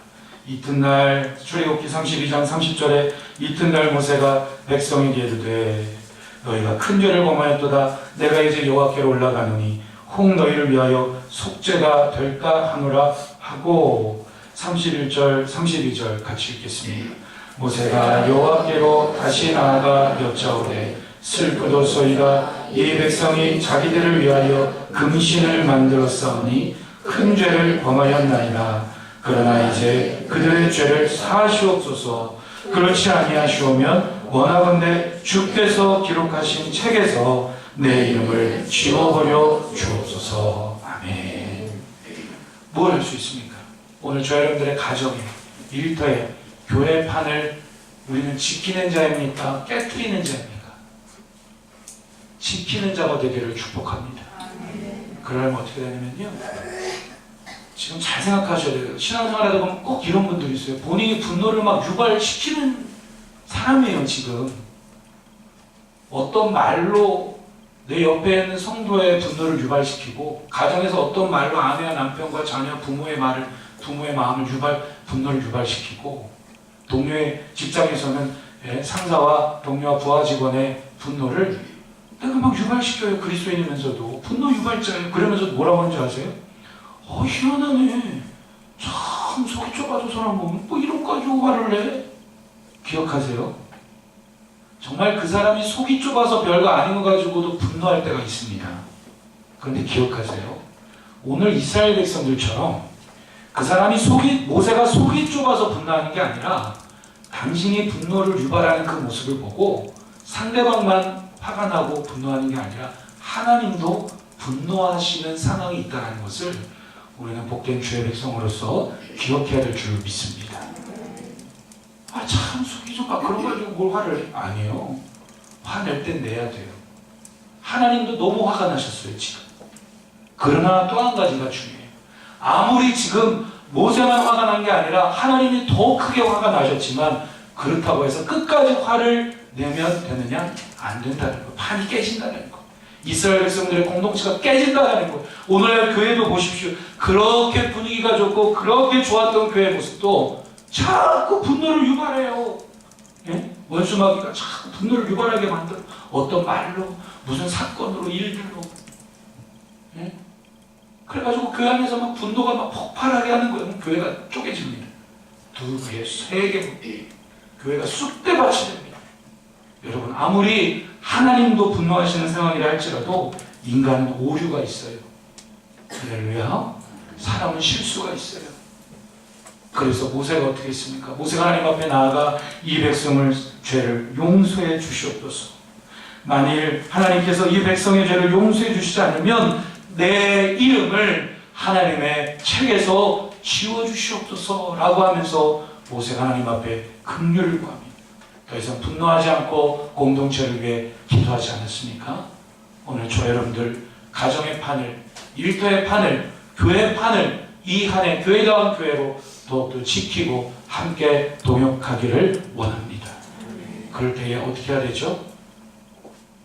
A: 이튿날 출애굽기 32장 30절에 이튿날 모세가 백성에게 이르되 너희가 큰 죄를 범하였도다. 내가 이제 여호와께로 올라가노니 혹 너희를 위하여 속죄가 될까 하노라 하고 31절 32절 같이 읽겠습니다. 모세가 여호와께로 다시 나아가 여짜오되 슬프도소이다. 이 백성이 자기들을 위하여 금신을 만들었사오니 큰 죄를 범하였나이다. 그러나 이제 그들의 죄를 사하시옵소서. 그렇지 아니하시오면 원하건대 주께서 기록하신 책에서 내 이름을 지워버려 주옵소서. 아멘. 뭘 할 수 있습니까? 오늘 저 여러분들의 가정에, 일터에, 교회 판을 우리는 지키는 자입니까? 깨뜨리는 자입니까? 지키는 자가 되기를 축복합니다. 그러려면 어떻게 되냐면요, 지금 잘 생각하셔야 돼요. 신앙생활하다 보면 꼭 이런 분들이 있어요. 본인이 분노를 막 유발시키는 사람이에요. 지금 어떤 말로 내 옆에 있는 성도의 분노를 유발시키고, 가정에서 어떤 말로 아내와 남편과 자녀, 부모의 마음을 분노를 유발시키고, 동료의 직장에서는 상사와 동료와 부하 직원의 분노를 내가 막 유발시켜요. 그리스도인이면서도 분노 유발자예요. 그러면서도 뭐라고 하는지 아세요? 희한하네. 참 속이 좁아서 사람 보면 뭐 이런까지 화를 내? 기억하세요? 정말 그 사람이 속이 좁아서 별거 아닌 거 가지고도 분노할 때가 있습니다. 그런데 기억하세요. 오늘 이스라엘 백성들처럼 그 사람이 모세가 속이 좁아서 분노하는 게 아니라 당신이 분노를 유발하는 그 모습을 보고 상대방만 화가 나고 분노하는 게 아니라 하나님도 분노하시는 상황이 있다는 것을 우리는 복된 주의 백성으로서 기억해야 될 줄 믿습니다. 참 속이 좁아 그런 거 가지고 뭘 화를 해? 아니에요. 화낼 땐 내야 돼요. 하나님도 너무 화가 나셨어요 지금. 그러나 또 한 가지가 중요해요. 아무리 지금 모세만 화가 난 게 아니라 하나님이 더 크게 화가 나셨지만 그렇다고 해서 끝까지 화를 내면 되느냐? 안 된다는 거. 판이 깨진다는 거. 이스라엘 백성들의 공동체가 깨진다는 거. 오늘날 교회도 보십시오. 그렇게 분위기가 좋고 그렇게 좋았던 교회의 모습도 자꾸 분노를 유발해요. 예? 원수마귀가 자꾸 분노를 유발하게 만들어. 어떤 말로, 무슨 사건으로, 일들로. 예? 그래가지고 그 안에서 막 분노가 막 폭발하게 하는 거예요. 교회가 쪼개집니다. 2개, 3개, 교회가 쑥대밭이 됩니다. 여러분, 아무리 하나님도 분노하시는 상황이라 할지라도 인간은 오류가 있어요. 할렐루야. 사람은 실수가 있어요. 그래서 모세가 어떻게 했습니까? 모세가 하나님 앞에 나아가 이 백성을 죄를 용서해 주시옵소서. 만일 하나님께서 이 백성의 죄를 용서해 주시지 않으면 내 이름을 하나님의 책에서 지워주시옵소서 라고 하면서 모세가 하나님 앞에 긍휼을 구합니다. 더 이상 분노하지 않고 공동체를 위해 기도하지 않았습니까? 오늘 저 여러분들 가정의 판을, 일터의 판을, 교회의 판을 이 한 해 교회다운 교회로 더욱더 지키고 함께 동역하기를 원합니다. 그럴 때에 어떻게 해야 되죠?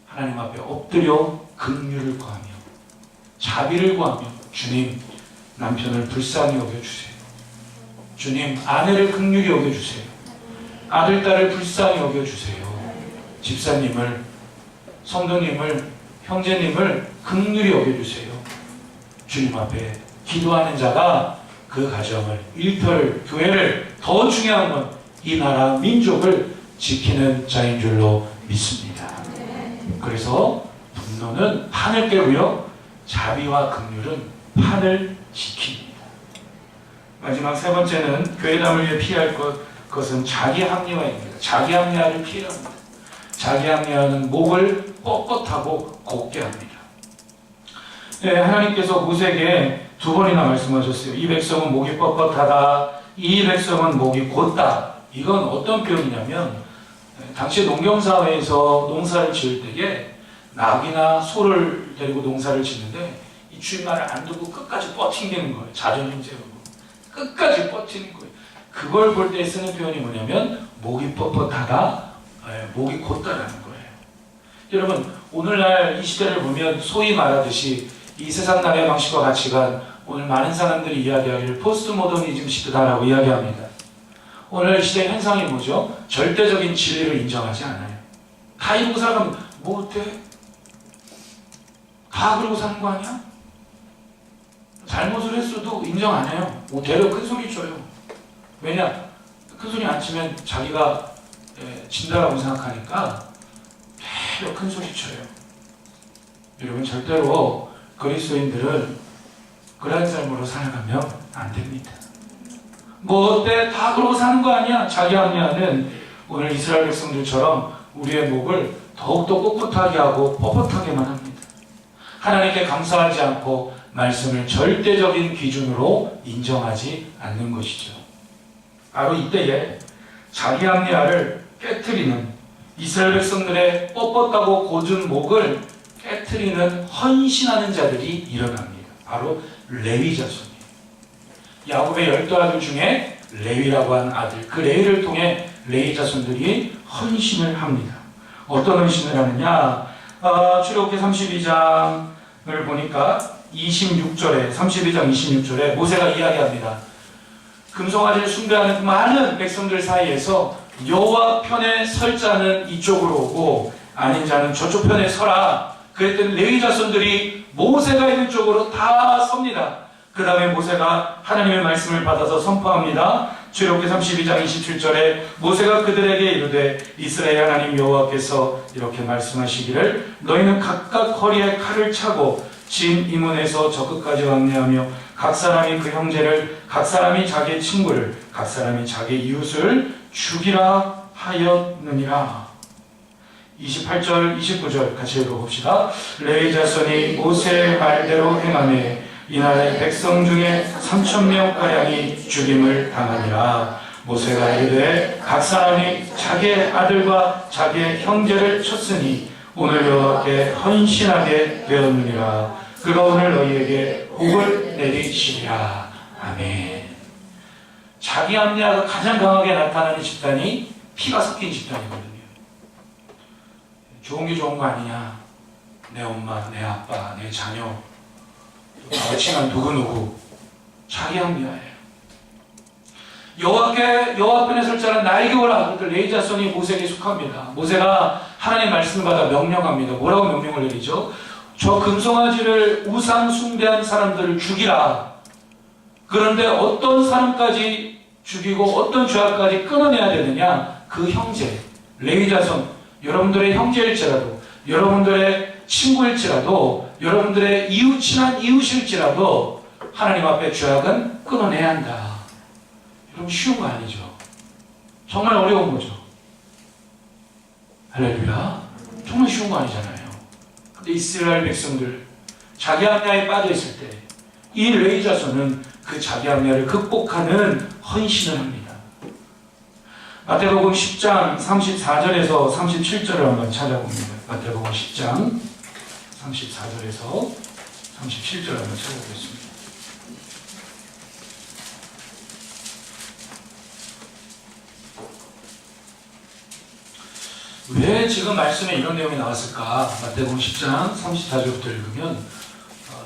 A: 하나님 앞에 엎드려 긍휼을 구하며 자비를 구하며, 주님 남편을 불쌍히 여겨주세요. 주님 아내를 긍휼히 여겨주세요. 아들 딸을 불쌍히 여겨주세요. 집사님을, 성도님을, 형제님을 긍휼히 여겨주세요. 주님 앞에 기도하는 자가 그 가정을, 일터를, 교회를, 더 중요한 건 이 나라 민족을 지키는 자인 줄로 믿습니다. 그래서 분노는 판을 깨고요, 자비와 긍휼은 판을 지킵니다. 마지막 세 번째는 교회담을 위해 피할 것은 자기 합리화입니다. 자기 합리화를 피해야 합니다. 자기 합리화는 목을 뻣뻣하고 곧게 합니다. 네, 하나님께서 모세에게 두 번이나 말씀하셨어요. 이 백성은 목이 뻣뻣하다, 이 백성은 목이 곧다. 이건 어떤 표현이냐면, 당시 농경사회에서 농사를 지을 때에 낙이나 소를 데리고 농사를 짓는데 이 주인말을 안 두고 끝까지 뻗팅기는 거예요. 자존심 세우고 끝까지 뻗티는 거예요. 그걸 볼 때 쓰는 표현이 뭐냐면 목이 뻣뻣하다, 목이 곧다라는 거예요. 여러분, 오늘날 이 시대를 보면 소위 말하듯이 이 세상 나라의 방식과 가치관, 오늘 많은 사람들이 이야기하기를 포스트 모더니즘 시대다라고 이야기합니다. 오늘 시대의 현상이 뭐죠? 절대적인 진리를 인정하지 않아요. 다 이러고 살아가면 뭐 어때? 다 그러고 사는 거 아니야? 잘못을 했어도 인정 안 해요. 오히려 큰 소리 쳐요. 왜냐? 큰 소리 안 치면 자기가 진다라고 생각하니까 오히려 큰 소리 쳐요. 여러분, 절대로 그리스도인들은 그런 삶으로 살아가면 안 됩니다. 뭐 어때? 다 그러고 사는 거 아니야? 자기 합리화는 오늘 이스라엘 백성들처럼 우리의 목을 더욱더 꼿꼿하게 하고 뻣뻣하게만 합니다. 하나님께 감사하지 않고 말씀을 절대적인 기준으로 인정하지 않는 것이죠. 바로 이때에 자기 합리화를 깨트리는, 이스라엘 백성들의 뻣뻣하고 곧은 목을 깨트리는 헌신하는 자들이 일어납니다. 바로 레위 자손이에요. 야곱의 12아들 중에 레위라고 하는 아들, 그 레위를 통해 레위 자손들이 헌신을 합니다. 어떤 헌신을 하느냐? 출애굽기 32장을 보니까 26절에, 32장 26절에 모세가 이야기합니다. 금송아지를 숭배하는 그 많은 백성들 사이에서 여호와 편에 설 자는 이쪽으로 오고 아닌 자는 저쪽 편에 서라. 그랬더니 레위 자손들이 모세가 있는 쪽으로 다 섭니다. 그 다음에 모세가 하나님의 말씀을 받아서 선포합니다. 출애굽기 32장 27절에 모세가 그들에게 이르되 이스라엘 하나님 여호와께서 이렇게 말씀하시기를 너희는 각각 허리에 칼을 차고 진 이문에서 저 끝까지 왕래하며 각 사람이 그 형제를, 각 사람이 자기의 친구를, 각 사람이 자기의 이웃을 죽이라 하였느니라. 28절 29절 같이 읽어봅시다. 레위 자손이 모세의 말대로 행하매 이날의 백성 중에 3,000명가량이 죽임을 당하니라. 모세가 이르되 각 사람이 자기의 아들과 자기의 형제를 쳤으니 오늘 여호와께 헌신하게 되었느니라. 그가 오늘 너희에게 복을 내리시리라. 아멘. 자기 합리화가 가장 강하게 나타나는 집단이 피가 섞인 집단이거든요. 좋은 게 좋은 거 아니냐? 내 엄마, 내 아빠, 내 자녀, 나와 친한 누구누구. 자기 합리화예요. 여호와 편에 설 자는 나에게 오라. 그들 레위 자손이 모세에게 속합니다. 모세가 하나님의 말씀을 받아 명령합니다. 뭐라고 명령을 내리죠? 저 금송아지를 우상 숭배한 사람들을 죽이라. 그런데 어떤 사람까지 죽이고 어떤 죄악까지 끊어내야 되느냐? 그 형제, 레위 자손, 여러분들의 형제일지라도, 여러분들의 친구일지라도, 여러분들의 친한 이웃일지라도 하나님 앞에 죄악은 끊어내야 한다. 여러분, 쉬운 거 아니죠? 정말 어려운 거죠. 할렐루야. 정말 쉬운 거 아니잖아요. 근데 이스라엘 백성들 자기 합리화에 빠져 있을 때 이 레위 자손은 그 자기 합리화를 극복하는 헌신을 합니다. 마태복음 10장 34절에서 37절을 한번 찾아봅니다. 마태복음 10장 34절에서 37절 한번 찾아보겠습니다. 왜 지금 말씀에 이런 내용이 나왔을까? 마태복음 10장 34절부터 읽으면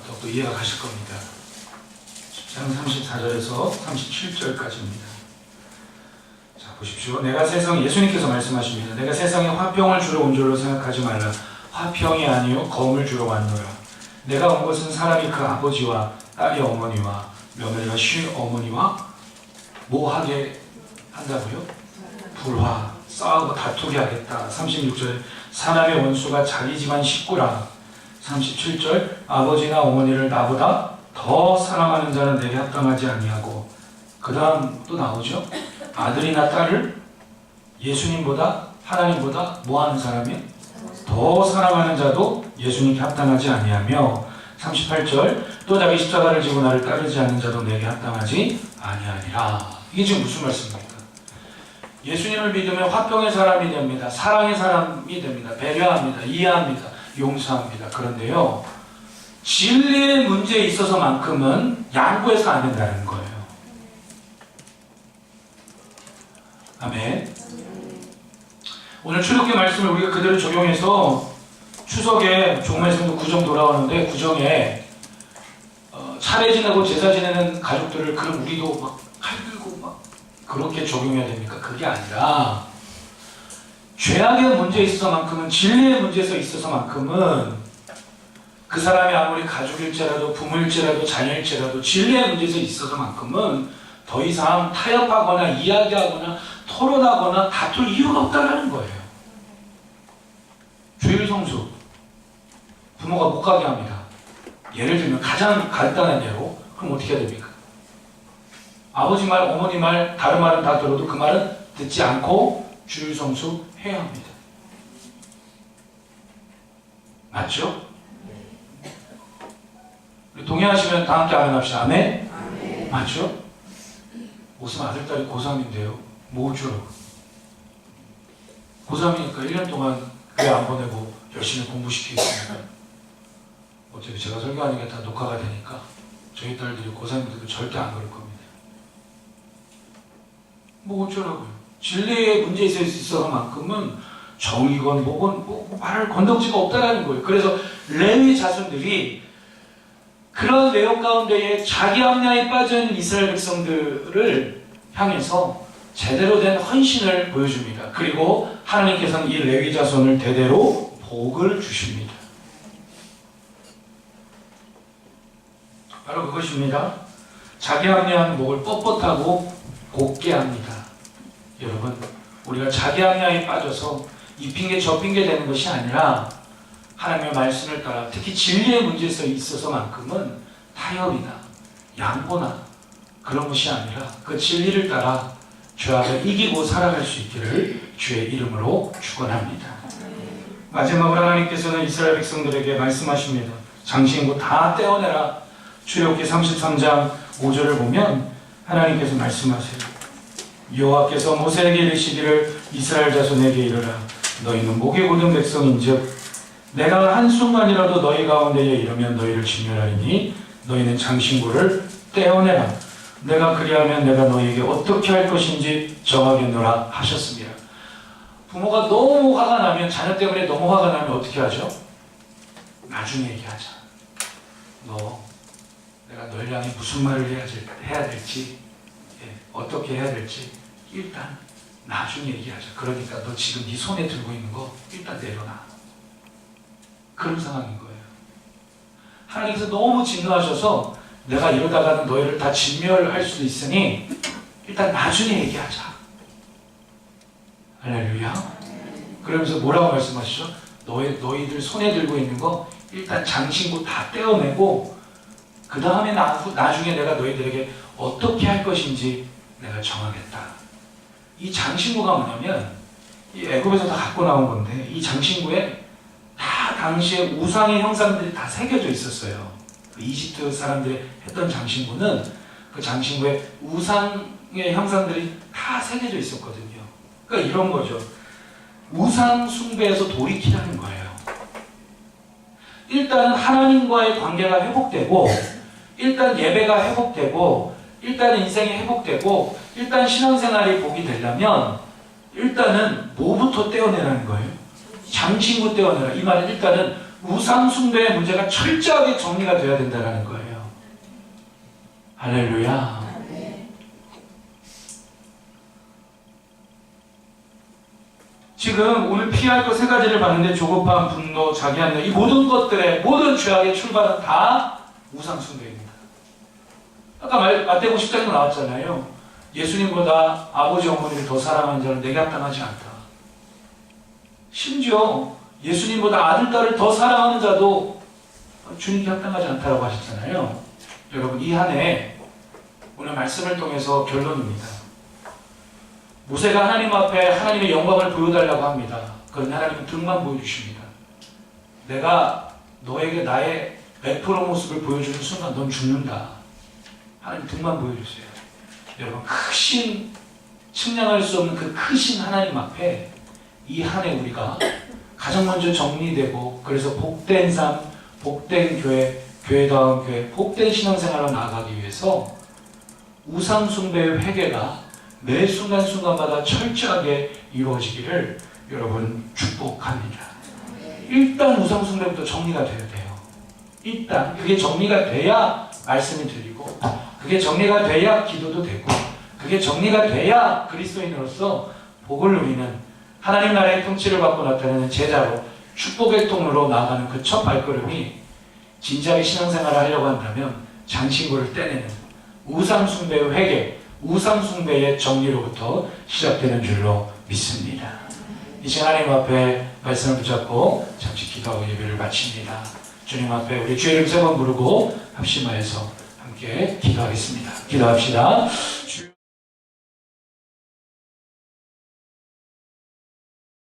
A: 더욱더 이해가 가실 겁니다. 10장 34절에서 37절까지입니다. 자, 보십시오. 내가 예수님께서 말씀하십니다. 내가 세상에 화평을 주러 온 줄로 생각하지 말라. 화평이 아니요 검을 주러 왔노라. 내가 온 것은 사람이 그 아버지와 딸이 어머니와 며느리가 시어머니와 뭐 하게 한다고요? 불화, 싸우고 다투게 하겠다. 36절 사람의 원수가 자기 집안 식구라. 37절 아버지나 어머니를 나보다 더 사랑하는 자는 내게 합당하지 아니하고, 그 다음 또 나오죠. 아들이나 딸을 예수님보다 하나님보다 뭐하는 사람이? 더 사랑하는 자도 예수님께 합당하지 아니하며, 38절 또 자기 십자가를 지고 나를 따르지 않는 자도 내게 합당하지 아니하니라. 이게 지금 무슨 말씀입니까? 예수님을 믿으면 화평의 사람이 됩니다. 사랑의 사람이 됩니다. 배려합니다. 이해합니다. 용서합니다. 그런데요, 진리의 문제에 있어서만큼은 양보해서 안 된다는 거예요. 아멘. 오늘 출애굽기 말씀을 우리가 그대로 적용해서 추석에 종말성도 구정 돌아오는데, 구정에 차례 지내고 제사 지내는 가족들을 그럼 우리도 막 칼 들고 막 그렇게 적용해야 됩니까? 그게 아니라 죄악의 문제에 있어서만큼은, 진리의 문제에 있어서만큼은 그 사람이 아무리 가족일지라도 부모일지라도 자녀일지라도 진리의 문제에 있어서만큼은 더 이상 타협하거나 이야기하거나 토론하거나 다툴 이유가 없다는 거예요. 주일 성수 부모가 못 가게 합니다. 예를 들면 가장 간단한 예로, 그럼 어떻게 해야 됩니까? 아버지 말, 어머니 말, 다른 말은 다 들어도 그 말은 듣지 않고 주일 성수 해야 합니다. 맞죠? 우리 동의하시면 다 함께 아멘 합시다. 아멘? 아멘. 맞죠? 무슨 아들딸이 고3인데요. 뭐 주라고? 고3이니까 1년 동안 왜 안 보내고 열심히 공부시키겠습니까? 어차피 제가 설교하는 게 다 녹화가 되니까 저희 딸들이 고3인데도 절대 안 그럴 겁니다. 뭐 어쩌라고요? 진리의 문제에 있어서만큼은 정의건 뭐건 뭐 말할 건덕지가 없다라는 거예요. 그래서 레위 자손들이 그런 내용 가운데에 자기 합리화에 빠진 이스라엘 백성들을 향해서 제대로 된 헌신을 보여줍니다. 그리고 하나님께서는 이 레위 자손을 대대로 복을 주십니다. 바로 그것입니다. 자기 합리화한 목을 뻣뻣하고 곱게 합니다. 여러분, 우리가 자기 합리화에 빠져서 이 핑계 저 핑계 되는 것이 아니라 하나님의 말씀을 따라, 특히 진리의 문제에 있어서만큼은 타협이나 양보나 그런 것이 아니라 그 진리를 따라 죄악을 이기고 살아갈 수 있기를 주의 이름으로 축원합니다. 마지막으로 하나님께서는 이스라엘 백성들에게 말씀하십니다. 장신구 다 떼어내라. 출애굽기 33장 5절을 보면 하나님께서 말씀하세요. 여호와께서 모세에게 이르시기를 이스라엘 자손에게 이르라. 너희는 목이 곧은 백성인즉 내가 한순간이라도 너희 가운데에 이르면 너희를 진멸하리니 너희는 장신구를 떼어내라. 내가 그리하면 내가 너희에게 어떻게 할 것인지 정하겠노라 하셨습니다. 부모가 너무 화가 나면, 자녀 때문에 너무 화가 나면 어떻게 하죠? 나중에 얘기하자. 내가 널 향해 무슨 말을 해야 될지, 어떻게 해야 될지 일단 나중에 얘기하자. 그러니까 너 지금 네 손에 들고 있는 거 일단 내려놔. 그런 상황인 거예요. 하나님께서 너무 진노하셔서 내가 이러다가는 너희를 다 진멸할 수도 있으니 일단 나중에 얘기하자. 할렐루야. 그러면서 뭐라고 말씀하시죠? 너희들 손에 들고 있는 거 일단 장신구 다 떼어내고 그 다음에 나중에 내가 너희들에게 어떻게 할 것인지 내가 정하겠다. 이 장신구가 뭐냐면 이 애굽에서 다 갖고 나온 건데, 이 장신구에 다 당시에 우상의 형상들이 다 새겨져 있었어요. 이집트 사람들이 했던 장신구는 그 장신구에 우상의 형상들이 다 새겨져 있었거든요. 그러니까 이런 거죠. 우상 숭배에서 돌이키라는 거예요. 일단은 하나님과의 관계가 회복되고, 일단 예배가 회복되고, 일단 인생이 회복되고, 일단 신앙생활이 복이 되려면 일단은 뭐부터 떼어내라는 거예요? 장신구 떼어내라. 이 말은 일단은 우상 숭배의 문제가 철저하게 정리가 돼야 된다는 거예요. 할렐루야. 지금 오늘 피할 것 세 가지를 봤는데, 조급함, 분노, 자기 합리화, 이 모든 것들의 모든 죄악의 출발은 다 우상 숭배입니다. 아까 마태복음 10장도 나왔잖아요. 예수님보다 아버지 어머니를 더 사랑하는 자는 내게 합당하지 않다. 심지어 예수님보다 아들, 딸을 더 사랑하는 자도 주님께 합당하지 않다라고 하셨잖아요. 여러분, 이 한 해 오늘 말씀을 통해서 결론입니다. 모세가 하나님 앞에 하나님의 영광을 보여달라고 합니다. 그런데 하나님은 등만 보여주십니다. 내가 너에게 나의 100% 모습을 보여주는 순간 넌 죽는다. 하나님 등만 보여주세요. 여러분, 크신, 측량할 수 없는 그 크신 하나님 앞에 이 한 해 우리가 가장 먼저 정리되고, 그래서 복된 삶, 복된 교회, 교회다운 교회, 복된 신앙생활로 나아가기 위해서 우상 숭배의 회개가 매 순간순간마다 철저하게 이루어지기를 여러분 축복합니다. 일단 우상 숭배부터 정리가 돼야 돼요. 일단 그게 정리가 돼야 말씀이 들리고, 그게 정리가 돼야 기도도 되고, 그게 정리가 돼야 그리스도인으로서 복을 누리는, 하나님 나라의 통치를 받고 나타내는 제자로 축복의 통로로 나아가는 그 첫 발걸음이 진지하게 신앙생활을 하려고 한다면 장신구를 떼내는 우상 숭배의 회개, 우상 숭배의 정리로부터 시작되는 줄로 믿습니다. 이 시간 하나님 앞에 말씀을 붙잡고 잠시 기도하고 예배를 마칩니다. 주님 앞에 우리 주의 이름 세 번 부르고 합심하여서 함께 기도하겠습니다. 기도합시다.